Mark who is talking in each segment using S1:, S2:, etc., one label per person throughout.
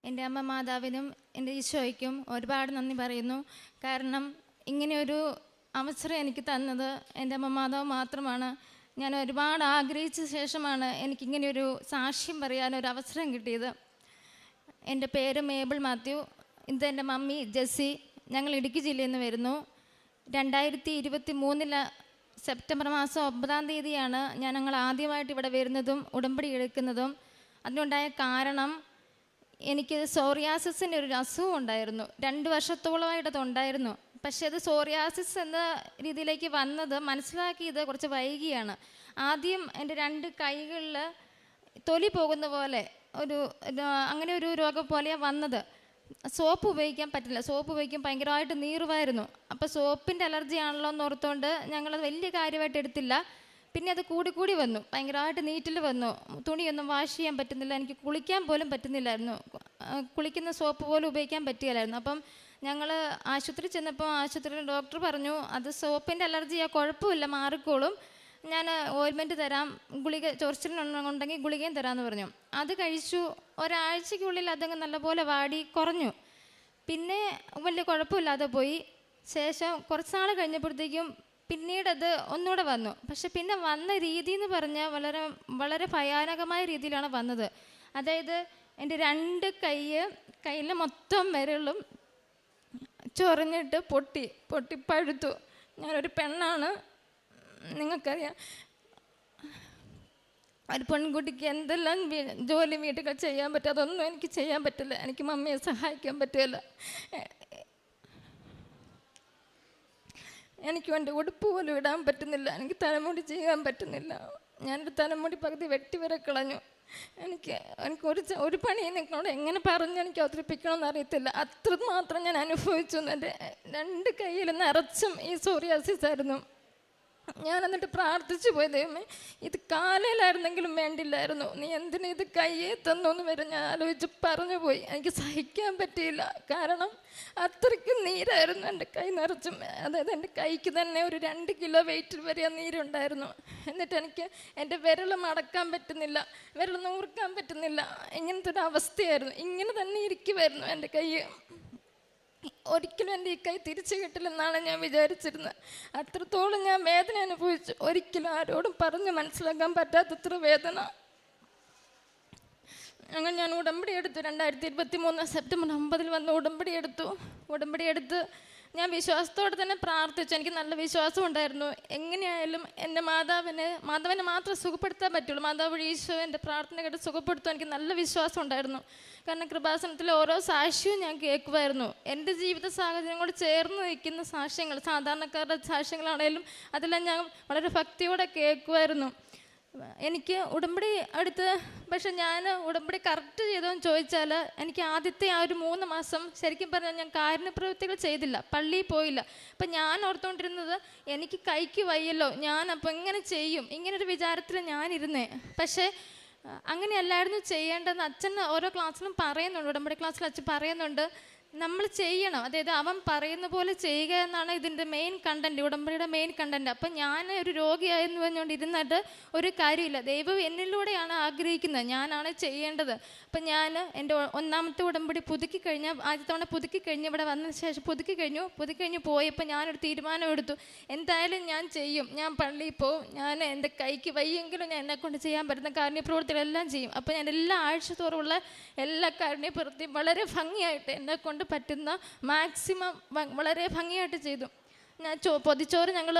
S1: എൻ്റെ അമ്മ മാതാവിനും എൻ്റെ ഈശോയ്ക്കും ഒരുപാട് നന്ദി പറയുന്നു. കാരണം ഇങ്ങനെയൊരു അവസരം എനിക്ക് തന്നത് എൻ്റെ അമ്മ മാതാവ് മാത്രമാണ്. ഞാൻ ഒരുപാട് ആഗ്രഹിച്ച ശേഷമാണ് എനിക്കിങ്ങനെയൊരു സാക്ഷ്യം പറയാനൊരു അവസരം കിട്ടിയത്. എൻ്റെ പേര് മേബിൾ മാത്യു. ഇത് എൻ്റെ മമ്മി ജെസ്സി. ഞങ്ങൾ ഇടുക്കി ജില്ലയിൽ നിന്ന് വരുന്നു. 2023 സെപ്റ്റംബർ മാസം 9-ാം തീയതിയാണ് ഞങ്ങൾ ആദ്യമായിട്ട് ഇവിടെ വരുന്നതും ഉടമ്പടി എടുക്കുന്നതും. അതിനുണ്ടായ കാരണം, എനിക്ക് സോറിയാസിൻ്റെ ഒരു അസുഖം ഉണ്ടായിരുന്നു. 2 വർഷത്തോളമായിട്ട് അതുണ്ടായിരുന്നു. പക്ഷേ അത് സോറിയാസിസ് എന്ന രീതിയിലേക്ക് വന്നത് മനസ്സിലാക്കിയത് കുറച്ച് വൈകിയാണ്. ആദ്യം എൻ്റെ 2 കൈകളിൽ തൊലി പോകുന്ന പോലെ അങ്ങനെ ഒരു രോഗം പോലെയാണ് വന്നത്. സോപ്പ് ഉപയോഗിക്കാൻ പറ്റില്ല. സോപ്പ് ഉപയോഗിക്കാൻ ഭയങ്കരമായിട്ട് നീറുമായിരുന്നു. അപ്പോൾ സോപ്പിൻ്റെ അലർജി ആണല്ലോ എന്ന് ഓർത്തുകൊണ്ട് ഞങ്ങളത് വലിയ കാര്യമായിട്ട് എടുത്തില്ല. പിന്നെ അത് കൂടി വന്നു. ഭയങ്കരമായിട്ട് നീറ്റിൽ വന്നു. തുണിയൊന്നും വാഷ് ചെയ്യാൻ പറ്റുന്നില്ല. എനിക്ക് കുളിക്കാൻ പോലും പറ്റുന്നില്ലായിരുന്നു. കുളിക്കുന്ന സോപ്പ് പോലും ഉപയോഗിക്കാൻ പറ്റില്ലായിരുന്നു. അപ്പം ഞങ്ങൾ ആശുപത്രി ചെന്നപ്പോൾ ആശുപത്രിയിൽ ഡോക്ടർ പറഞ്ഞു, അത് സോപ്പിൻ്റെ അലർജിയാണ്, കുഴപ്പമില്ല, മാറിക്കോളും, ഞാൻ ഓയിൽമെൻറ്റ് തരാം, ഗുളിക ചൊറിച്ചിലുണ്ടെങ്കിൽ ഗുളികയും തരാമെന്ന് പറഞ്ഞു. അത് കഴിച്ചു. ഒരാഴ്ചയ്ക്കുള്ളിൽ അതങ്ങ് നല്ലപോലെ വാടി കുറഞ്ഞു. പിന്നെ വലിയ കുഴപ്പമില്ലാതെ പോയി. ശേഷം കുറച്ച് നാൾ കഴിഞ്ഞപ്പോഴത്തേക്കും പിന്നീടത് ഒന്നുകൂടെ വന്നു. പക്ഷെ പിന്നെ വന്ന രീതി എന്ന് പറഞ്ഞാൽ വളരെ വളരെ ഭയാനകമായ രീതിയിലാണ് വന്നത്. അതായത് എൻ്റെ 2 കയ്യിൽ മൊത്തം വിരലും ചൊറിഞ്ഞിട്ട് പൊട്ടി പഴുത്തു. ഞാനൊരു പെണ്ണാണ്, നിങ്ങൾക്കറിയാം. ഒരു പെൺകുട്ടിക്ക് എന്തെല്ലാം ജോലി വീട്ടുകൾ ചെയ്യാൻ പറ്റും, അതൊന്നും എനിക്ക് ചെയ്യാൻ പറ്റില്ല. എനിക്ക് മമ്മിയെ സഹായിക്കാൻ പറ്റില്ല. എനിക്ക് എൻ്റെ ഉടുപ്പ് പോലും ഇടാൻ പറ്റുന്നില്ല. എനിക്ക് തലമുടി ചെയ്യാൻ പറ്റുന്നില്ല. ഞാനൊരു തലമുടി പകുതി വെട്ടി വരെ കളഞ്ഞു. എനിക്ക് ഒരു പണി നിങ്ങളോട് എങ്ങനെ പറഞ്ഞ് എനിക്ക് അവതരിപ്പിക്കണമെന്ന് അറിയത്തില്ല. അത്രമാത്രം ഞാൻ അനുഭവിച്ചു. എൻ്റെ 2 കൈയിൽ നിറച്ചും ഈ സോറിയാസിസ് ആയിരുന്നു. ഞാൻ എന്നിട്ട് പ്രാർത്ഥിച്ചു പോയി, ദൈവമേ, ഇത് കാലയിലായിരുന്നെങ്കിലും വേണ്ടില്ലായിരുന്നു, നീ എന്തിനു ഇത് കയ്യെ തന്നോന്ന് വരെ ഞാൻ ആലോചിച്ച് പറഞ്ഞു പോയി. എനിക്ക് സഹിക്കാൻ പറ്റിയില്ല. കാരണം അത്രയ്ക്കും നീരായിരുന്നു എൻ്റെ കൈ നിറച്ചും. അതായത് എൻ്റെ കൈക്ക് തന്നെ ഒരു 2 കിലോ വെയിറ്റിൽ വരെ ആ നീരുണ്ടായിരുന്നു. എന്നിട്ട് എനിക്ക് എൻ്റെ വിരൽ മടക്കാൻ പറ്റുന്നില്ല, വിരൽ നൂർക്കാൻ പറ്റുന്നില്ല. ഇങ്ങനത്തെ ഒരു അവസ്ഥയായിരുന്നു. ഇങ്ങനെ തന്നെ ഇരിക്കുമായിരുന്നു എൻ്റെ കൈ. ഒരിക്കലും എൻ്റെ ഈ കൈ തിരിച്ചു കിട്ടില്ലെന്നാണ് ഞാൻ വിചാരിച്ചിരുന്നത്. അത്രത്തോളം ഞാൻ വേദന അനുഭവിച്ചു. ഒരിക്കലും ആരോടും പറഞ്ഞ് മനസ്സിലാക്കാൻ പറ്റാത്തത്ര വേദന. ഞാൻ ഉടമ്പടി എടുത്തു. 2023 സെപ്റ്റംബർ 9 വന്ന് ഉടമ്പടി എടുത്ത് ഞാൻ വിശ്വാസത്തോടെ തന്നെ പ്രാർത്ഥിച്ചു. എനിക്ക് നല്ല വിശ്വാസം ഉണ്ടായിരുന്നു. എങ്ങനെയായാലും എൻ്റെ മാധവനെ മാത്രം സുഖപ്പെടുത്താൻ പറ്റുള്ളൂ. മാതാവ് ഈശോ എൻ്റെ പ്രാർത്ഥന കേട്ട് സുഖപ്പെടുത്തും. എനിക്ക് നല്ല വിശ്വാസം ഉണ്ടായിരുന്നു. കാരണം കൃപാസനത്തിലെ ഓരോ സാക്ഷ്യവും ഞാൻ കേൾക്കുമായിരുന്നു. എൻ്റെ ജീവിത സാഹചര്യങ്ങളോട് ചേർന്ന് നിൽക്കുന്ന സാക്ഷ്യങ്ങൾ, സാധാരണക്കാരുടെ സാക്ഷ്യങ്ങളാണേലും അതെല്ലാം ഞാൻ വളരെ ഭക്തിയോടെ കേൾക്കുമായിരുന്നു. എനിക്ക് ഉടമ്പടി എടുത്ത്, പക്ഷെ ഞാൻ ഉടമ്പടി കറക്റ്റ് ചെയ്തോന്ന് ചോദിച്ചാൽ എനിക്ക് ആദ്യത്തെ ആ ഒരു 3 മാസം ശരിക്കും പറഞ്ഞാൽ ഞാൻ കാരുണ്യപ്രവൃത്തികൾ ചെയ്തില്ല, പള്ളിയിൽ പോയില്ല. അപ്പം ഞാൻ ഓർത്തുകൊണ്ടിരുന്നത് എനിക്ക് കൈക്ക് വയ്യല്ലോ, ഞാൻ അപ്പം എങ്ങനെ ചെയ്യും, ഇങ്ങനൊരു വിചാരത്തിൽ ഞാനിരുന്നേ. പക്ഷേ അങ്ങനെയല്ലായിരുന്നു ചെയ്യേണ്ടതെന്ന് അച്ഛൻ ഓരോ ക്ലാസ്സിലും പറയുന്നുണ്ട്. ഉടമ്പടി ക്ലാസ്സിൽ അച്ഛൻ പറയുന്നുണ്ട്, നമ്മൾ ചെയ്യണം. അതായത് അവൻ പറയുന്ന പോലെ ചെയ്യുക എന്നാണ് ഇതിൻ്റെ മെയിൻ കണ്ടൻറ്റ്, ഉടമ്പടിയുടെ മെയിൻ കണ്ടൻറ്റ്. അപ്പം ഞാൻ ഒരു രോഗിയായെന്ന് പറഞ്ഞുകൊണ്ട് ഇരുന്നിട്ട് ഒരു കാര്യമില്ല. ദൈവം എന്നിലൂടെയാണ് ആഗ്രഹിക്കുന്നത്, ഞാനാണ് ചെയ്യേണ്ടത്. അപ്പം ഞാൻ എൻ്റെ 1ാമത്തെ ഉടമ്പടി പുതുക്കി കഴിഞ്ഞാൽ, ആദ്യത്തെ തവണ പുതുക്കി കഴിഞ്ഞ് ഇവിടെ വന്നതിന് ശേഷം പുതുക്കി കഴിഞ്ഞ് പോയപ്പോൾ ഞാനൊരു തീരുമാനം എടുത്തു, എന്തായാലും ഞാൻ ചെയ്യും, ഞാൻ പള്ളിയിൽ പോവും, ഞാൻ എൻ്റെ കൈക്ക് വയ്യെങ്കിലും ഞാൻ എന്നെക്കൊണ്ട് ചെയ്യാൻ പറ്റുന്ന കാരുണ്യപ്രവൃത്തികളെല്ലാം ചെയ്യും. അപ്പോൾ ഞാൻ എല്ലാ ആഴ്ചത്തോറുമുള്ള എല്ലാ കാരുണ്യപ്രവൃത്തിയും വളരെ ഭംഗിയായിട്ട് എന്നെക്കൊണ്ട് പറ്റുന്ന മാക്സിമം വളരെ ഭംഗിയായിട്ട് ചെയ്തു. ഞാൻ പൊതിച്ചോറ് ഞങ്ങൾ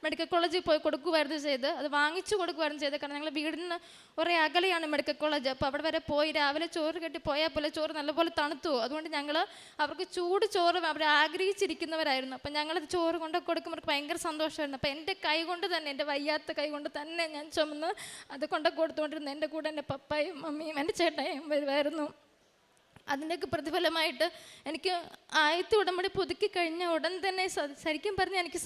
S1: മെഡിക്കൽ കോളേജിൽ പോയി കൊടുക്കുമായിരുന്നു ചെയ്ത്, അത് വാങ്ങിച്ചു കൊടുക്കുമായിരുന്നു ചെയ്ത്. കാരണം ഞങ്ങൾ വീടിൽ നിന്ന് കുറേ അകലെയാണ് മെഡിക്കൽ കോളേജ്. അപ്പോൾ അവിടെ വരെ പോയി രാവിലെ ചോറ് കെട്ടി പോയാൽ പോലെ ചോറ് നല്ലപോലെ തണുത്തു. അതുകൊണ്ട് ഞങ്ങൾ അവർക്ക് ചൂട് ചോറ് അവർ ആഗ്രഹിച്ചിരിക്കുന്നവരായിരുന്നു. അപ്പം ഞങ്ങളത് ചോറ് കൊണ്ട് കൊടുക്കുമ്പോൾ അവർക്ക് ഭയങ്കര സന്തോഷമായിരുന്നു. അപ്പോൾ എൻ്റെ കൈ കൊണ്ട് തന്നെ, എൻ്റെ വയ്യാത്ത കൈ കൊണ്ട് തന്നെ ഞാൻ ചുമന്ന് അത് കൊണ്ട് കൊടുത്തുകൊണ്ടിരുന്നു. എൻ്റെ കൂടെ എൻ്റെ പപ്പായും മമ്മിയും എൻ്റെ ചേട്ടായും വരുമായിരുന്നു. അതിൻ്റെയൊക്കെ പ്രതിഫലമായിട്ട് എനിക്ക് ആദ്യത്തെ ഉടമ്പടി പുതുക്കി കഴിഞ്ഞ ഉടൻ തന്നെ ശരിക്കും പറഞ്ഞാൽ എനിക്ക്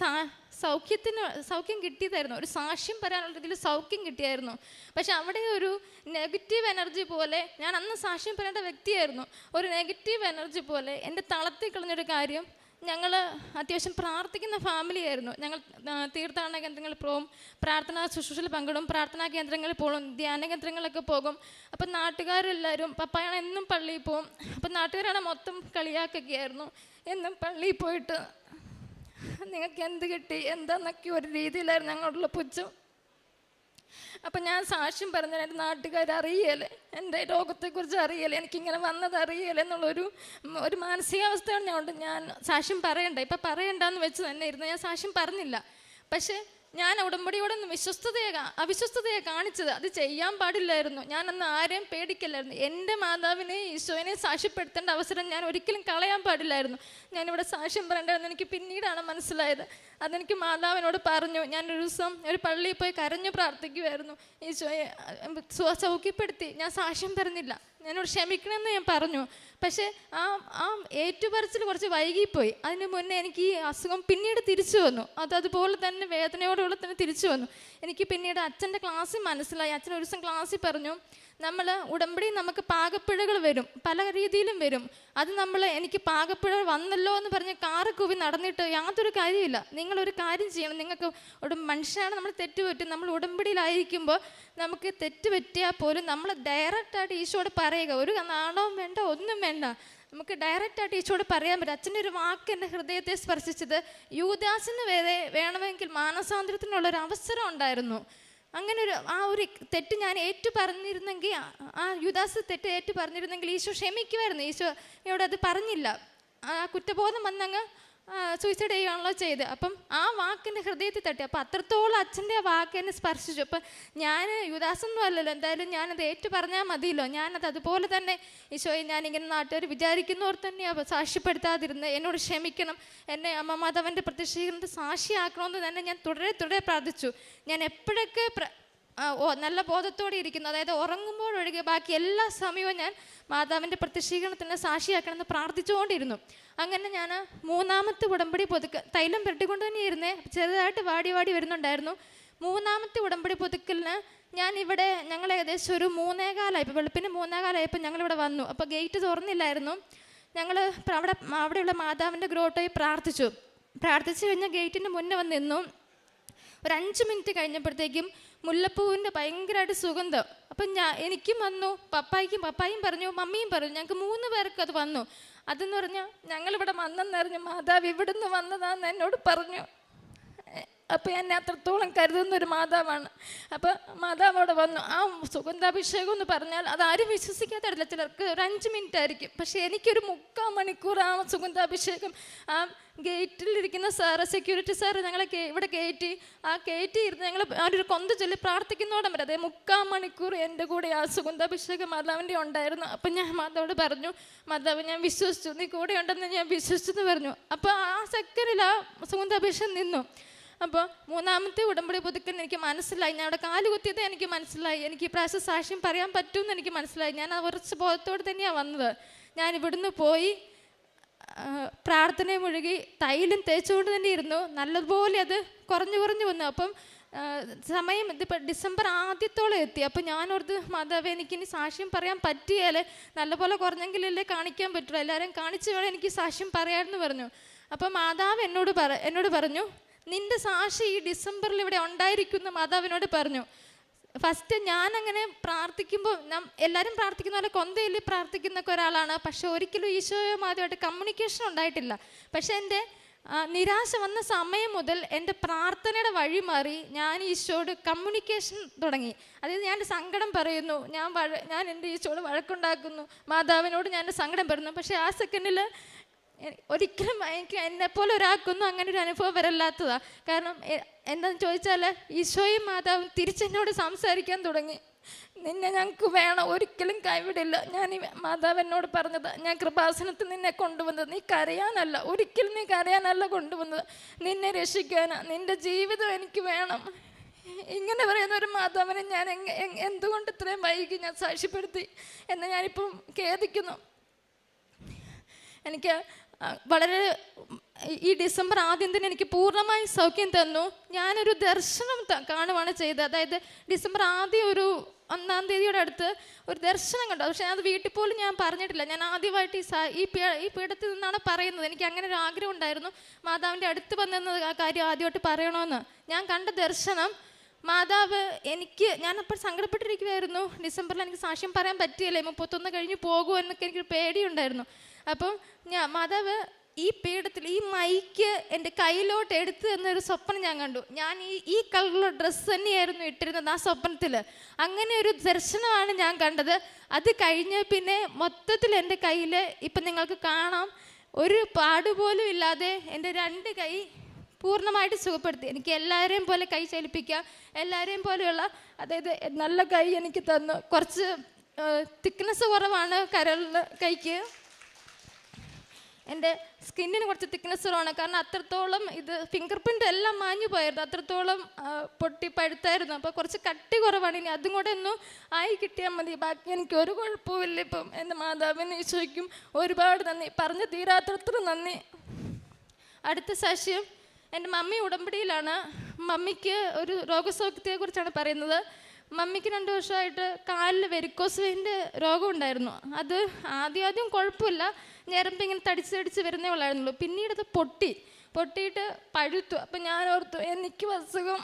S1: സൗഖ്യം കിട്ടിയതായിരുന്നു. ഒരു സാക്ഷ്യം പറയാനുള്ള രീതിയിൽ സൗഖ്യം കിട്ടിയായിരുന്നു. പക്ഷെ അവിടെ ഒരു നെഗറ്റീവ് എനർജി പോലെ, ഞാൻ അന്ന് സാക്ഷ്യം പറയേണ്ട വ്യക്തിയായിരുന്നു, ഒരു നെഗറ്റീവ് എനർജി പോലെ എൻ്റെ തളർത്തി കളഞ്ഞൊരു കാര്യം ഞങ്ങൾ അത്യാവശ്യം പ്രാർത്ഥിക്കുന്ന ഫാമിലിയായിരുന്നു. ഞങ്ങൾ തീർത്ഥാടന കേന്ദ്രങ്ങളിൽ പോകും, പ്രാർത്ഥനാ ശുശ്രൂഷയിൽ പങ്കിടും, പ്രാർത്ഥനാ കേന്ദ്രങ്ങളിൽ പോകും, ധ്യാന കേന്ദ്രങ്ങളിലൊക്കെ പോകും. അപ്പം നാട്ടുകാരെല്ലാവരും, പപ്പായാണ് എന്നും പള്ളിയിൽ പോകും. അപ്പം നാട്ടുകാരാണ് മൊത്തം കളിയാക്കുകയായിരുന്നു. എന്നും പള്ളിയിൽ പോയിട്ട് നിങ്ങൾക്ക് എന്ത് കിട്ടി എന്താന്നൊക്കെ ഒരു രീതിയിലായിരുന്നു ഞങ്ങളോടുള്ള പുച്ഛം. അപ്പം ഞാൻ സാക്ഷ്യം പറഞ്ഞാൽ എൻ്റെ നാട്ടുകാരറിയല്ലേ, എൻ്റെ രോഗത്തെക്കുറിച്ച് അറിയല്ലേ, എനിക്കിങ്ങനെ വന്നത് അറിയല്ലേ എന്നുള്ളൊരു മാനസികാവസ്ഥയാണ് ഞാൻ സാക്ഷ്യം പറയണ്ട, ഇപ്പം പറയണ്ടെന്ന് വെച്ച് തന്നെ ഇരുന്നു. ഞാൻ സാക്ഷ്യം പറഞ്ഞില്ല. പക്ഷേ ഞാൻ ഉടമ്പടിയോടൊന്ന് അവിശ്വസ്തതയെ കാണിച്ചത്. അത് ചെയ്യാൻ പാടില്ലായിരുന്നു. ഞാനന്ന് ആരെയും പേടിക്കില്ലായിരുന്നു. എൻ്റെ മാതാവിനെ ഈശോനെ സാക്ഷ്യപ്പെടുത്തേണ്ട അവസരം ഞാൻ ഒരിക്കലും കളയാൻ പാടില്ലായിരുന്നു. ഞാനിവിടെ സാക്ഷ്യം പറയേണ്ടതെന്ന് എനിക്ക് പിന്നീടാണ് മനസ്സിലായത്. അതെനിക്ക് മാതാവിനോട് പറഞ്ഞു. ഞാനൊരു ദിവസം ഒരു പള്ളിയിൽ പോയി കരഞ്ഞു പ്രാർത്ഥിക്കുമായിരുന്നു. ഈശോയെ സൗഖ്യപ്പെടുത്തി. ഞാൻ സാക്ഷ്യം പറഞ്ഞില്ല, എന്നോട് ക്ഷമിക്കണമെന്ന് ഞാൻ പറഞ്ഞു. പക്ഷേ ആ ഏറ്റുപറച്ചിൽ കുറച്ച് വൈകിപ്പോയി. അതിന് മുന്നേ എനിക്ക് ഈ അസുഖം പിന്നീട് തിരിച്ചു വന്നു. അതുപോലെ തന്നെ വേദനയോടുകൂടെ തന്നെ തിരിച്ചു വന്നു. എനിക്ക് പിന്നീട് അച്ഛൻ്റെ ക്ലാസ്സിൽ മനസ്സിലായി. അച്ഛൻ ഒരു ദിവസം ക്ലാസ്സിൽ പറഞ്ഞു, നമ്മൾ ഉടമ്പടി നമുക്ക് പാകപ്പിഴകൾ വരും, പല രീതിയിലും വരും. അത് എനിക്ക് പാകപ്പിഴ വന്നല്ലോ എന്ന് പറഞ്ഞ് കാറ് കൂവി നടന്നിട്ട് യാതൊരു കാര്യമില്ല. നിങ്ങളൊരു കാര്യം ചെയ്യണം. നിങ്ങൾക്ക് ഒരു മനുഷ്യനാണ്, നമ്മൾ തെറ്റുപറ്റും. നമ്മൾ ഉടമ്പടിയിലായിരിക്കുമ്പോൾ നമുക്ക് തെറ്റ് പറ്റിയാൽ പോലും നമ്മൾ ഡയറക്റ്റായിട്ട് ഈശോയോട് പറയുക. ഒരു നാണവും വേണ്ട, ഒന്നും വേണ്ട. നമുക്ക് ഡയറക്റ്റായിട്ട് ഈശോയോട് പറയാൻ പറ്റും. അച്ഛൻ്റെ ഒരു വാക്ക് എൻ്റെ ഹൃദയത്തെ സ്പർശിച്ചത്. യൂദാസിന് വരെ വേണമെങ്കിൽ മാനസാന്തരത്തിനുള്ളൊരു അവസരം ഉണ്ടായിരുന്നു. അങ്ങനെ ഒരു തെറ്റ് ഞാൻ ഏറ്റു പറഞ്ഞിരുന്നെങ്കിൽ, ആ യൂദാസ് തെറ്റ് ഏറ്റു പറഞ്ഞിരുന്നെങ്കിൽ ഈശോ ക്ഷമിക്കുമായിരുന്നു. ഈശോയോട് അത് പറഞ്ഞില്ല. ആ കുറ്റബോധം വന്നങ്ങ് സൂയിസൈഡ് ചെയ്യുകയാണല്ലോ ചെയ്ത്. അപ്പം ആ വാക്കിൻ്റെ ഹൃദയത്തിൽ തട്ടി. അപ്പം അത്രത്തോളം അച്ഛൻ്റെ ആ വാക്ക് എന്നെ സ്പർശിച്ചു. അപ്പം ഞാൻ യൂദാസൊന്നും അല്ലല്ലോ, എന്തായാലും ഞാനത് ഏറ്റു പറഞ്ഞാൽ മതിയല്ലോ. ഞാനത് അതുപോലെ തന്നെ ഈശോയെ, ഞാനിങ്ങനെ നാട്ടുകാർ വിചാരിക്കുന്നവർ തന്നെയാണ് സാക്ഷ്യപ്പെടുത്താതിരുന്നത്. എന്നോട് ക്ഷമിക്കണം, എന്നെ അമ്മ മാതാവിൻ്റെ പ്രത്യക്ഷീകരണത്തെ സാക്ഷിയാക്കണമെന്ന് തന്നെ ഞാൻ തുടരെ പ്രാർത്ഥിച്ചു. ഞാൻ എപ്പോഴൊക്കെ നല്ല ബോധത്തോടെ ഇരിക്കുന്നു, അതായത് ഉറങ്ങുമ്പോഴൊഴികെ ബാക്കി എല്ലാ സമയവും ഞാൻ മാതാവിൻ്റെ പ്രത്യക്ഷീകരണത്തിന് സാക്ഷിയാക്കണമെന്ന് പ്രാർത്ഥിച്ചുകൊണ്ടിരുന്നു. അങ്ങനെ ഞാൻ മൂന്നാമത്തെ ഉടമ്പടി തൈലം പുരട്ടിക്കൊണ്ട് തന്നെ ഇരുന്നേ, ചെറുതായിട്ട് വാടി വരുന്നുണ്ടായിരുന്നു. മൂന്നാമത്തെ ഉടമ്പടി പുതുക്കലിന് ഞങ്ങൾ ഏകദേശം ഒരു 3:15 വെളുപ്പിന് 3:15 ഞങ്ങളിവിടെ വന്നു. അപ്പോൾ ഗേറ്റ് തുറന്നില്ലായിരുന്നു. ഞങ്ങൾ അവിടെയുള്ള മാതാവിൻ്റെ ഗ്രോട്ടോയിൽ പ്രാർത്ഥിച്ചു കഴിഞ്ഞാൽ ഗേറ്റിൻ്റെ മുന്നേ വന്ന് നിന്നു. ഒരു 5 മിനിറ്റ് കഴിഞ്ഞപ്പോഴത്തേക്കും മുല്ലപ്പൂവിൻ്റെ ഭയങ്കരമായിട്ട് സുഗന്ധം. അപ്പം എനിക്കും വന്നു, പപ്പായും പറഞ്ഞു, മമ്മിയും പറഞ്ഞു. ഞങ്ങൾക്ക് 3 പേർക്ക് അത് വന്നു. അതെന്ന് പറഞ്ഞാൽ ഞങ്ങളിവിടെ വന്നെന്നറിഞ്ഞു മാതാവ് ഇവിടുന്ന് വന്നതാണെന്ന് എന്നോട് പറഞ്ഞു. അപ്പോൾ എന്നെ അത്രത്തോളം കരുതുന്നൊരു മാതാവാണ്. അപ്പോൾ മാതാവ് അവിടെ വന്നു. ആ സുഗന്ധാഭിഷേകം എന്ന് പറഞ്ഞാൽ അതാരും വിശ്വസിക്കാത്തടില്ല. ചിലർക്ക് ഒരു 5 മിനിറ്റ് ആയിരിക്കും. പക്ഷേ എനിക്കൊരു 3/4 മണിക്കൂർ ആ സുഗന്ധാഭിഷേകം, ആ ഗേറ്റിലിരിക്കുന്ന സെക്യൂരിറ്റി സാറ് ഞങ്ങളെ ഇവിടെ കയറ്റി ഇരുന്ന് ഞങ്ങൾ ഒരു കൊന്ത ചൊല്ലി പ്രാർത്ഥിക്കുന്നോടം വരെ, അതേ 3/4 മണിക്കൂർ എൻ്റെ കൂടെ ആ സുഗന്ധാഭിഷേകം മാതാവിൻ്റെ ഉണ്ടായിരുന്നു. അപ്പം ഞാൻ മാതാവോട് പറഞ്ഞു, മാതാവ് ഞാൻ വിശ്വസിച്ചു, നീ കൂടെ ഉണ്ടെന്ന് ഞാൻ വിശ്വസിച്ചു എന്ന് പറഞ്ഞു. അപ്പോൾ ആ സെക്കൻഡിൽ ആ സുഗന്ധാഭിഷേകം നിന്നു. അപ്പോൾ മൂന്നാമത്തെ ഉടമ്പടി പുതുക്കൽ എനിക്ക് മനസ്സിലായി. ഞാൻ അവിടെ കാലുകുത്തിയത് എനിക്ക് മനസ്സിലായി. എനിക്ക് ഈ പ്രാവശ്യം സാക്ഷ്യം പറയാൻ പറ്റുമെന്ന് എനിക്ക് മനസ്സിലായി. ഞാൻ ആ കുറച്ച് ബോധത്തോടെ തന്നെയാണ് വന്നത്. ഞാൻ ഇവിടുന്ന് പോയി പ്രാർത്ഥനയെ മുഴുകി തൈലം തേച്ചുകൊണ്ട് തന്നെ ഇരുന്നു. നല്ലതുപോലെ അത് കുറഞ്ഞു വന്നു. അപ്പം സമയം ഇതിപ്പോൾ ഡിസംബർ ആദ്യത്തോളം എത്തി. അപ്പം ഞാനോർത്ത്, മാതാവേ എനിക്കിനി സാക്ഷ്യം പറയാൻ പറ്റിയാലേ, നല്ലപോലെ കുറഞ്ഞെങ്കിലല്ലേ കാണിക്കാൻ പറ്റുള്ളൂ, എല്ലാവരും കാണിച്ചു വേണം എനിക്ക് സാക്ഷ്യം പറയാമെന്ന് പറഞ്ഞു. അപ്പം മാതാവ് എന്നോട് പറഞ്ഞു, നിൻ്റെ സാക്ഷി ഈ ഡിസംബറിൽ ഇവിടെ ഉണ്ടായിരിക്കുന്ന മാതാവിനോട് പറഞ്ഞു. ഫസ്റ്റ് ഞാനങ്ങനെ പ്രാർത്ഥിക്കുമ്പോൾ എല്ലാവരും പ്രാർത്ഥിക്കുന്ന പോലെ കൊന്തയിൽ പ്രാർത്ഥിക്കുന്നൊക്കെ ഒരാളാണ്. പക്ഷെ ഒരിക്കലും ഈശോയുമായിട്ട് കമ്മ്യൂണിക്കേഷൻ ഉണ്ടായിട്ടില്ല. പക്ഷെ എൻ്റെ നിരാശ വന്ന സമയം മുതൽ എൻ്റെ പ്രാർത്ഥനയുടെ വഴി മാറി ഞാൻ ഈശോയോട് കമ്മ്യൂണിക്കേഷൻ തുടങ്ങി. അതായത് ഞാൻ സങ്കടം പറയുന്നു, ഞാൻ എൻ്റെ ഈശോയോട് വഴക്കുണ്ടാക്കുന്നു, മാതാവിനോട് ഞാൻ എൻ്റെ സങ്കടം പറയുന്നു. പക്ഷെ ആ സെക്കൻഡിൽ ഒരിക്കലും എനിക്ക് എന്നെപ്പോലെ ഒരാൾക്കൊന്നും അങ്ങനെ ഒരു അനുഭവം വരല്ലാത്തതാണ്. കാരണം എന്താണെന്ന് ചോദിച്ചാൽ ഈശോയും മാതാവും തിരിച്ചെന്നോട് സംസാരിക്കാൻ തുടങ്ങി. നിന്നെ ഞങ്ങൾക്ക് വേണം, ഒരിക്കലും കൈവിടില്ല. ഞാൻ ഈ മാതാവ് എന്നോട് പറഞ്ഞത്, ഞാൻ കൃപാസനത്തിൽ നിന്നെ കൊണ്ടുവന്നത് നീ കരയാനല്ല, ഒരിക്കലും നീ കരയാനല്ല കൊണ്ടുവന്നത്, നിന്നെ രക്ഷിക്കാനാണ്, നിൻ്റെ ജീവിതം എനിക്ക് വേണം. ഇങ്ങനെ പറയുന്ന ഒരു മാതാവിനെ ഞാൻ എന്തുകൊണ്ട് ഇത്രയും വൈകി ഞാൻ സാക്ഷ്യപ്പെടുത്തി എന്ന് ഞാനിപ്പം ഖേദിക്കുന്നു. എനിക്ക് വളരെ ഈ ഡിസംബർ ആദ്യം തന്നെ എനിക്ക് പൂർണ്ണമായി സൗഖ്യം തന്നു. ഞാനൊരു ദർശനം കാണുവാണ് ചെയ്തത്. അതായത് ഡിസംബർ ആദ്യം 1-ാം തീയതിയുടെ അടുത്ത് ഒരു ദർശനം കണ്ടു. പക്ഷെ അത് വീട്ടിൽ പോലും ഞാൻ പറഞ്ഞിട്ടില്ല. ഞാൻ ആദ്യമായിട്ട് ഈ പീഠത്തിൽ നിന്നാണ് പറയുന്നത്. എനിക്ക് അങ്ങനെ ഒരു ആഗ്രഹം ഉണ്ടായിരുന്നു, മാതാവിൻ്റെ അടുത്ത് വന്നെന്ന് ആ കാര്യം ആദ്യമായിട്ട് പറയണമെന്ന്. ഞാൻ കണ്ട ദർശനം, മാതാവ് ഞാനപ്പോൾ സങ്കടപ്പെട്ടിരിക്കുമായിരുന്നു. ഡിസംബറിൽ എനിക്ക് സാക്ഷ്യം പറയാൻ പറ്റിയില്ലേ, 31 കഴിഞ്ഞ് പോകുമോ എന്നൊക്കെ എനിക്കൊരു പേടിയുണ്ടായിരുന്നു. അപ്പം മാതാവ് ഈ പീഠത്തിൽ ഈ മൈക്ക് എൻ്റെ കയ്യിലോട്ട് എടുത്ത് എന്നൊരു സ്വപ്നം ഞാൻ കണ്ടു. ഞാൻ ഈ കളറിലുള്ള ഡ്രസ്സ് തന്നെയായിരുന്നു ഇട്ടിരുന്നത് ആ സ്വപ്നത്തിൽ. അങ്ങനെ ഒരു ദർശനമാണ് ഞാൻ കണ്ടത്. അത് കഴിഞ്ഞ് പിന്നെ മൊത്തത്തിൽ എൻ്റെ കയ്യിൽ ഇപ്പം നിങ്ങൾക്ക് കാണാം, ഒരു പാടുപോലും ഇല്ലാതെ എൻ്റെ 2 കൈ പൂർണ്ണമായിട്ട് സുഖപ്പെടുത്തി. എനിക്ക് എല്ലാവരെയും പോലെ കൈ ചലിപ്പിക്കുക, എല്ലാവരെയും പോലെയുള്ള, അതായത് നല്ല കൈ എനിക്ക് തന്നു. കുറച്ച് തിക്നെസ് കുറവാണ് കൈക്ക്, എൻ്റെ സ്കിന്നിന് കുറച്ച് തിക്നെസ് കുറവാണ്. കാരണം അത്രത്തോളം ഇത് ഫിംഗർ പ്രിൻ്റ് എല്ലാം മാഞ്ഞു പോയായിരുന്നു, അത്രത്തോളം പൊട്ടി പഴുത്തായിരുന്നു. അപ്പോൾ കുറച്ച് കട്ടി കുറവാണ്. ഇനി അതും കൂടെ ഒന്നും ആയി കിട്ടിയാൽ മതി, ബാക്കി എനിക്ക് ഒരു കുഴപ്പമില്ല. ഇപ്പം എൻ്റെ മാതാവിനെ ഈശോയ്ക്കും ഒരുപാട് നന്ദി, പറഞ്ഞു തീരാത്തത്ര നന്ദി. അടുത്ത സാക്ഷ്യം, എൻ്റെ മമ്മി ഉടമ്പടിയിലാണ്. മമ്മിക്ക് ഒരു രോഗസൗഖ്യത്തെക്കുറിച്ചാണ് പറയുന്നത്. മമ്മിക്ക് 2 വർഷമായിട്ട് കാലിൽ വെരിക്കോസ് വെയിൻ്റെ രോഗം ഉണ്ടായിരുന്നു. അത് ആദ്യം കുഴപ്പമില്ല, ഞരമ്പിങ്ങനെ തടിച്ച് വരുന്നേ ഉള്ളായിരുന്നുള്ളൂ. പിന്നീട് അത് പൊട്ടിയിട്ട് പഴുത്തു. അപ്പം ഞാൻ ഓർത്തു, എനിക്കും അസുഖം,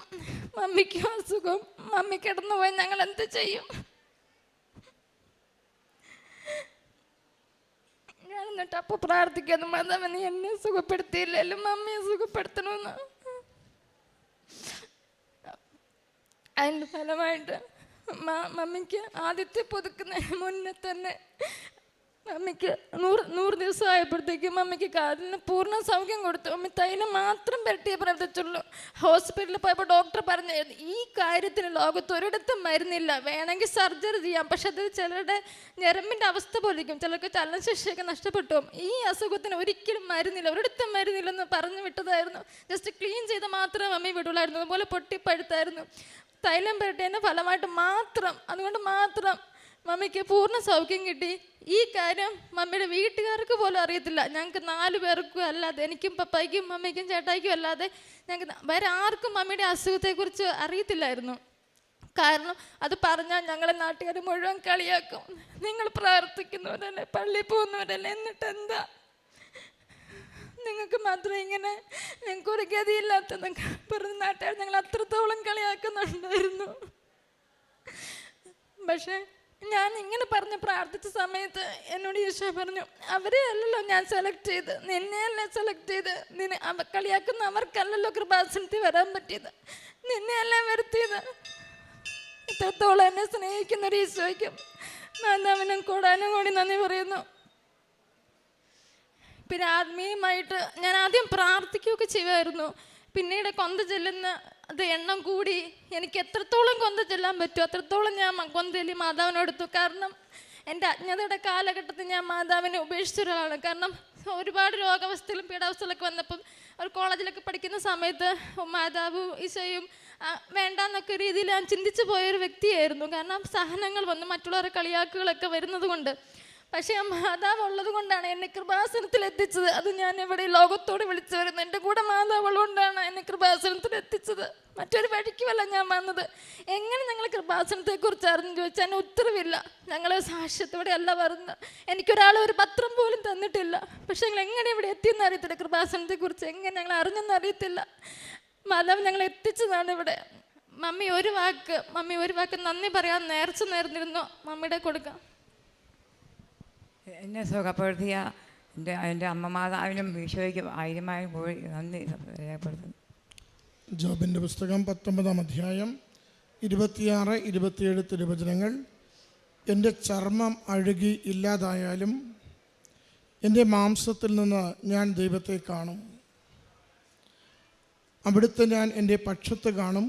S1: മമ്മിക്കും അസുഖം, മമ്മി കിടന്നു പോയി ഞങ്ങൾ എന്ത് ചെയ്യും? ഞാൻ എന്നിട്ട് അപ്പോൾ പ്രാർത്ഥിക്കുന്നു, മാതാവ് നീ എന്നെ സുഖപ്പെടുത്തിയില്ലല്ലോ, മമ്മിയെ സുഖപ്പെടുത്തണമെന്ന്. അതിൻ്റെ ഫലമായിട്ട് മമ്മിക്ക് ആദ്യത്തെ പുതുക്കുന്നതിന് മുന്നേ തന്നെ മമ്മിക്ക് 100 ദിവസമായപ്പോഴത്തേക്കും മമ്മിക്ക് കാലിന് പൂർണ്ണ സൗഖ്യം കൊടുത്തു. മമ്മി തൈലം മാത്രം പുരട്ടിയേ പ്രവർത്തിച്ചുള്ളൂ. ഹോസ്പിറ്റലിൽ പോയപ്പോൾ ഡോക്ടർ പറഞ്ഞായിരുന്നു, ഈ കാര്യത്തിന് ലോകത്ത് ഒരിടത്തും മരുന്നില്ല, വേണമെങ്കിൽ സർജറി ചെയ്യാം, പക്ഷെ അത് ചിലരുടെ ഞരമ്പിൻ്റെ അവസ്ഥ പോലിരിക്കും, ചിലർക്ക് ചലനശേഷിയൊക്കെ നഷ്ടപ്പെട്ടു. ഈ അസുഖത്തിന് ഒരിക്കലും മരുന്നില്ല, ഒരിടത്തും മരുന്നില്ലെന്ന് പറഞ്ഞു വിട്ടതായിരുന്നു. ജസ്റ്റ് ക്ലീൻ ചെയ്ത് മാത്രമേ മമ്മി വിടുള്ളായിരുന്നു. അതുപോലെ പൊട്ടിപ്പഴുത്തായിരുന്നു. തൈലം പുരട്ടിയതിൻ്റെ ഫലമായിട്ട് അതുകൊണ്ട് മാത്രം മമ്മിക്ക് പൂർണ്ണ സൗഖ്യം കിട്ടി. ഈ കാര്യം മമ്മിയുടെ വീട്ടുകാർക്ക് പോലും അറിയത്തില്ല. ഞങ്ങൾക്ക് 4 പേർക്കും അല്ലാതെ, എനിക്കും പപ്പായ്ക്കും മമ്മിക്കും ചേട്ടായിക്കും അല്ലാതെ ഞങ്ങൾക്ക് വേറെ ആർക്കും മമ്മിയുടെ അസുഖത്തെക്കുറിച്ച് അറിയത്തില്ലായിരുന്നു. കാരണം അത് പറഞ്ഞാൽ ഞങ്ങളെ നാട്ടുകാർ മുഴുവൻ കളിയാക്കും, നിങ്ങൾ പ്രാർത്ഥിക്കുന്നവരല്ലേ, പള്ളിയിൽ പോകുന്നവരല്ലേ, എന്നിട്ട് എന്താ നിങ്ങൾക്ക് മാത്രം ഇങ്ങനെ, ഞങ്ങൾക്കൊരു ഗതിയില്ലാത്തതൊക്കെ പറഞ്ഞ് നാട്ടുകാർ ഞങ്ങൾ അത്രത്തോളം കളിയാക്കുന്നുണ്ടായിരുന്നു. പക്ഷേ ഞാൻ ഇങ്ങനെ പറഞ്ഞ് പ്രാർത്ഥിച്ച സമയത്ത് എന്നോട് ഈശോ പറഞ്ഞു, അവരെ അല്ലല്ലോ ഞാൻ സെലക്ട് ചെയ്ത്, നിന്നെയല്ലേ സെലക്ട് ചെയ്ത്, കളിയാക്കുന്ന അവർക്കല്ലല്ലോ കൃപാസനത്തിൽ വരാൻ പറ്റിയത്, നിന്നെയല്ലേ വരുത്തിയത്. ഇത്രത്തോളം എന്നെ സ്നേഹിക്കുന്നൊരു ഈശോയ്ക്കും മാതാവിനും കൂടി നന്ദി പറയുന്നു. പിന്നെ ആത്മീയമായിട്ട് ഞാൻ ആദ്യം പ്രാർത്ഥിക്കുകയൊക്കെ ചെയ്യുമായിരുന്നു. പിന്നീട് കൊന്ത ചെല്ലുന്ന അത് എണ്ണം കൂടി. എനിക്ക് എത്രത്തോളം കൊന്ത ചെല്ലാൻ പറ്റുമോ അത്രത്തോളം ഞാൻ കൊന്തലി മാതാവിനെടുത്തു. കാരണം എൻ്റെ അജ്ഞതയുടെ കാലഘട്ടത്തിൽ ഞാൻ മാതാവിനെ ഉപേക്ഷിച്ച ഒരാളാണ്. കാരണം ഒരുപാട് രോഗാവസ്ഥയിലും പീഡാവസ്ഥയിലൊക്കെ വന്നപ്പം ഒരു കോളേജിലൊക്കെ പഠിക്കുന്ന സമയത്ത് മാതാവും ഈശോയും വേണ്ടാന്നൊക്കെ രീതിയിൽ ഞാൻ ചിന്തിച്ചു പോയൊരു വ്യക്തിയായിരുന്നു. കാരണം സഹനങ്ങൾ വന്ന് മറ്റുള്ളവരുടെ കളിയാക്കുകളൊക്കെ വരുന്നത് കൊണ്ട്. പക്ഷേ ആ മാതാവ് ഉള്ളത് കൊണ്ടാണ് എന്നെ കൃപാസനത്തിൽ എത്തിച്ചത്. അത് ഞാൻ ഇവിടെ ലോകത്തോട് വിളിച്ചു വരുന്നത്. എൻ്റെ കൂടെ മാതാവ് ഉള്ളതുകൊണ്ടാണ് എന്നെ കൃപാസനത്തിൽ എത്തിച്ചത്. മറ്റൊരു വഴിക്കുമല്ല ഞാൻ വന്നത്. എങ്ങനെ ഞങ്ങൾ കൃപാസനത്തെക്കുറിച്ച് അറിഞ്ഞു ചോദിച്ചാൽ അതിന് ഉത്തരവില്ല. ഞങ്ങൾ സാക്ഷ്യത്തോടെ അല്ല വരുന്നത്. എനിക്കൊരാൾ ഒരു പത്രം പോലും തന്നിട്ടില്ല. പക്ഷെ ഞങ്ങൾ എങ്ങനെ ഇവിടെ എത്തിയെന്ന് അറിയത്തില്ല. കൃപാസനത്തെക്കുറിച്ച് എങ്ങനെ ഞങ്ങൾ അറിഞ്ഞെന്ന് അറിയത്തില്ല. മാതാവ് ഞങ്ങൾ എത്തിച്ചതാണ് ഇവിടെ. മമ്മി ഒരു വാക്ക് നന്ദി പറയാൻ നേർന്നിരുന്നു. മമ്മിയുടെ കൊടുക്കാം.
S2: എന്നെ സുഖപ്പെടുത്തിയ എൻ്റെ അമ്മ മാതാവിനും ഈശോയ്ക്കും 1000 കോടി നന്ദി രേഖപ്പെടുത്തുന്നു.
S3: ജോബിൻ്റെ പുസ്തകം 19-ാം അധ്യായം 26-27 തിരുവചനങ്ങൾ. എൻ്റെ ചർമ്മം അഴുകി ഇല്ലാതായാലും എൻ്റെ മാംസത്തിൽ നിന്ന് ഞാൻ ദൈവത്തെ കാണും. അവിടുത്തെ ഞാൻ എൻ്റെ പക്ഷത്ത് കാണും,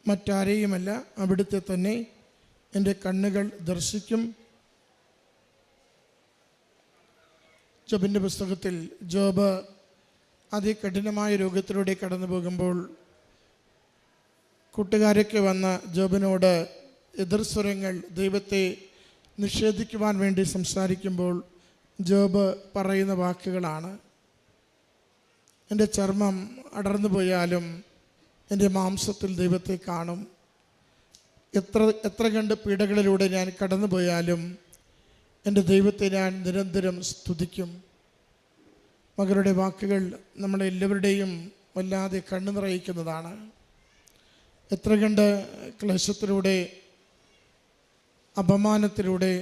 S3: മറ്റാരെയുമല്ല, അവിടുത്തെ തന്നെ എൻ്റെ കണ്ണുകൾ ദർശിക്കും. ജോബിൻ്റെ പുസ്തകത്തിൽ ജോബ് അതികഠിനമായ രോഗത്തിലൂടെ കടന്നു പോകുമ്പോൾ കൂട്ടുകാരൊക്കെ വന്ന ജോബിനോട് എതിർസ്വരങ്ങൾ ദൈവത്തെ നിഷേധിക്കുവാൻ വേണ്ടി സംസാരിക്കുമ്പോൾ ജോബ് പറയുന്ന വാക്കുകളാണ്: എൻ്റെ ചർമ്മം അടർന്നു പോയാലും എൻ്റെ മാംസത്തിൽ ദൈവത്തെ കാണും. എത്ര കണ്ട് പീഡകളിലൂടെ ഞാൻ കടന്നു പോയാലും എൻ്റെ ദൈവത്തെ ഞാൻ നിരന്തരം സ്തുതിക്കും. മകളുടെ വാക്കുകൾ നമ്മളെല്ലാവരുടെയും വല്ലാതെ കണ്ണു നിറയിക്കുന്നതാണ്. എത്ര കണ്ട് ക്ലേശത്തിലൂടെ, അപമാനത്തിലൂടെ,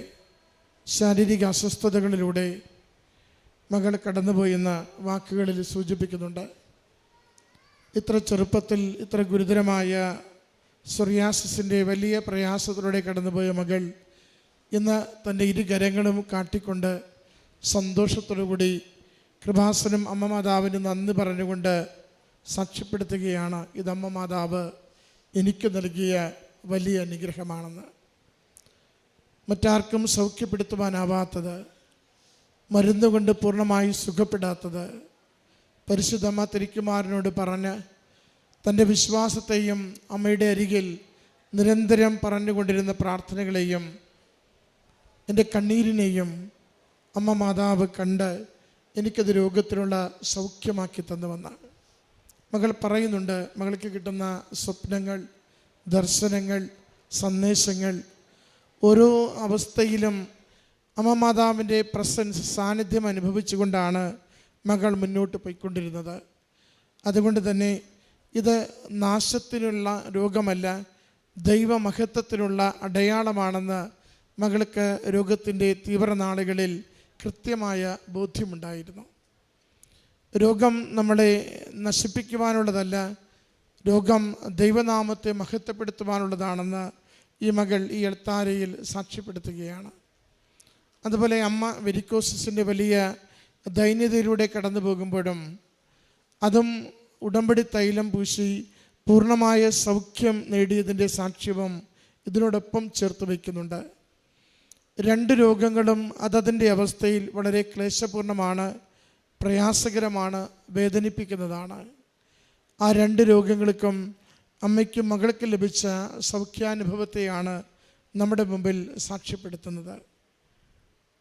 S3: ശാരീരിക അസ്വസ്ഥതകളിലൂടെ മകൾ കടന്നുപോയെന്ന വാക്കുകളിൽ സൂചിപ്പിക്കുന്നുണ്ട്. ഇത്ര ചെറുപ്പത്തിൽ ഇത്ര ഗുരുതരമായ സോറിയാസിസിൻ്റെ വലിയ പ്രയാസത്തിലൂടെ കടന്നുപോയ മകൾ ഇന്ന് തൻ്റെ ഇരുകരങ്ങളും കാട്ടിക്കൊണ്ട് സന്തോഷത്തോടുകൂടി കൃപാസനം അമ്മ മാതാവിന് നന്ദി പറഞ്ഞുകൊണ്ട് സാക്ഷ്യപ്പെടുത്തുകയാണ്, ഇതമ്മ മാതാവ് എനിക്ക് നൽകിയ വലിയ അനുഗ്രഹമാണെന്ന്. മറ്റാർക്കും സൗഖ്യപ്പെടുത്തുവാനാവാത്തത്, മരുന്നുകൊണ്ട് പൂർണ്ണമായി സുഖപ്പെടാത്തത്, പരിശുദ്ധമ്മ തിരുക്കുമാരനോട് പറഞ്ഞ് തൻ്റെ വിശ്വാസത്തെയും അമ്മയുടെ അരികിൽ നിരന്തരം പറഞ്ഞുകൊണ്ടിരുന്ന പ്രാർത്ഥനകളെയും എൻ്റെ കണ്ണീരിനെയും അമ്മ മാതാവ് കണ്ട് എനിക്കത് രോഗത്തിനുള്ള സൗഖ്യമാക്കി തന്നുവെന്ന് മകൾ പറയുന്നുണ്ട്. മകൾക്ക് കിട്ടുന്ന സ്വപ്നങ്ങൾ, ദർശനങ്ങൾ, സന്ദേശങ്ങൾ, ഓരോ അവസ്ഥയിലും അമ്മ മാതാവിൻ്റെ പ്രസൻസ്, സാന്നിധ്യം അനുഭവിച്ചുകൊണ്ടാണ് മകൾ മുന്നോട്ട് പോയിക്കൊണ്ടിരുന്നത്. അതുകൊണ്ട് തന്നെ ഇത് നാശത്തിനുള്ള രോഗമല്ല, ദൈവമഹത്വത്തിനുള്ള അടയാളമാണെന്ന് മകൾക്ക് രോഗത്തിൻ്റെ തീവ്രനാളുകളിൽ കൃത്യമായ ബോധ്യമുണ്ടായിരുന്നു. രോഗം നമ്മളെ നശിപ്പിക്കുവാനുള്ളതല്ല, രോഗം ദൈവനാമത്തെ മഹത്വപ്പെടുത്തുവാനുള്ളതാണെന്ന് ഈ മകൾ ഈ എൽത്താരയിൽ സാക്ഷ്യപ്പെടുത്തുകയാണ്. അതുപോലെ അമ്മ വെരിക്കോസിൻ്റെ വലിയ ദൈന്യതയിലൂടെ കടന്നു പോകുമ്പോഴും അതും ഉടമ്പടി തൈലം പൂശി പൂർണ്ണമായ സൗഖ്യം നേടിയതിൻ്റെ സാക്ഷ്യവും ഇതിനോടൊപ്പം ചേർത്ത് വയ്ക്കുന്നുണ്ട്. രണ്ട് രോഗങ്ങളും അതതിൻ്റെ അവസ്ഥയിൽ വളരെ ക്ലേശപൂർണ്ണമാണ്, പ്രയാസകരമാണ്, വേദനിപ്പിക്കുന്നതാണ്. ആ രണ്ട് രോഗങ്ങൾക്കും അമ്മയ്ക്കും മകൾക്ക് ലഭിച്ച സൗഖ്യാനുഭവത്തെയാണ് നമ്മുടെ മുമ്പിൽ സാക്ഷ്യപ്പെടുത്തുന്നത്.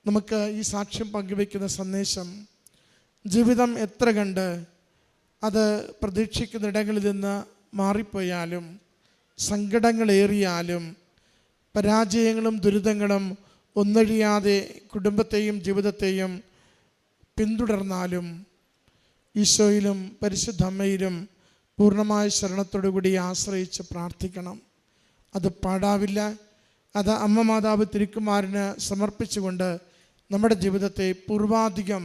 S3: നമുക്ക് ഈ സാക്ഷ്യം പങ്കുവയ്ക്കുന്ന സന്ദേശം, ജീവിതം എത്ര കണ്ട് അത് പ്രതീക്ഷിക്കുന്നിടങ്ങളിൽ നിന്ന് മാറിപ്പോയാലും, സങ്കടങ്ങളേറിയാലും, പരാജയങ്ങളും ദുരിതങ്ങളും ഒന്നൊഴിയാതെ കുടുംബത്തെയും ജീവിതത്തെയും പിന്തുടർന്നാലും ഈശോയിലും പരിശുദ്ധ അമ്മയിലും പൂർണ്ണമായ ശരണത്തോടുകൂടി ആശ്രയിച്ച് പ്രാർത്ഥിക്കണം. അത് പാടാവില്ല. അത് അമ്മ മാതാവ് തിരുക്കുമാരന് സമർപ്പിച്ചുകൊണ്ട് നമ്മുടെ ജീവിതത്തെ പൂർവാധികം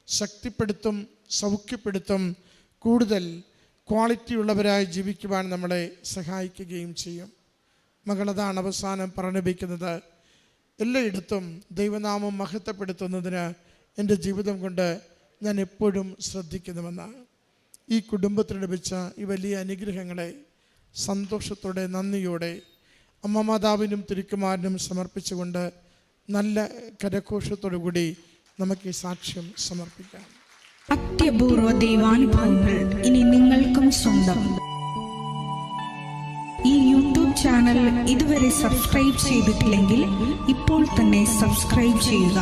S3: ശക്തിപ്പെടുത്തും, സൗഖ്യപ്പെടുത്തും, കൂടുതൽ ക്വാളിറ്റിയുള്ളവരായി ജീവിക്കുവാൻ നമ്മളെ സഹായിക്കുകയും ചെയ്യും. മകളതാണ് അവസാനം പറഞ്ഞിരിക്കുന്നത്, എല്ലായിടത്തും ദൈവനാമം മഹത്വപ്പെടുത്തുന്നതിന് എൻ്റെ ജീവിതം കൊണ്ട് ഞാൻ എപ്പോഴും ശ്രദ്ധിക്കുന്നുവെന്ന്. ഈ കുടുംബത്തിന് ലഭിച്ച ഈ വലിയ അനുഗ്രഹങ്ങളെ സന്തോഷത്തോടെ, നന്ദിയോടെ അമ്മ മാതാവിനും തിരുക്കുമാരനും സമർപ്പിച്ചുകൊണ്ട് നല്ല കരഘോഷത്തോടു കൂടി നമുക്ക് ഈ സാക്ഷ്യം സമർപ്പിക്കാം.
S4: അത്യപൂർവ ദൈവാനുഭവങ്ങൾ ഇനി നിങ്ങൾക്കും സ്വന്തം. ഈ യൂട്യൂബ് ചാനൽ ഇതുവരെ സബ്സ്ക്രൈബ് ചെയ്തിട്ടില്ലെങ്കിൽ ഇപ്പോൾ തന്നെ സബ്സ്ക്രൈബ് ചെയ്യുക.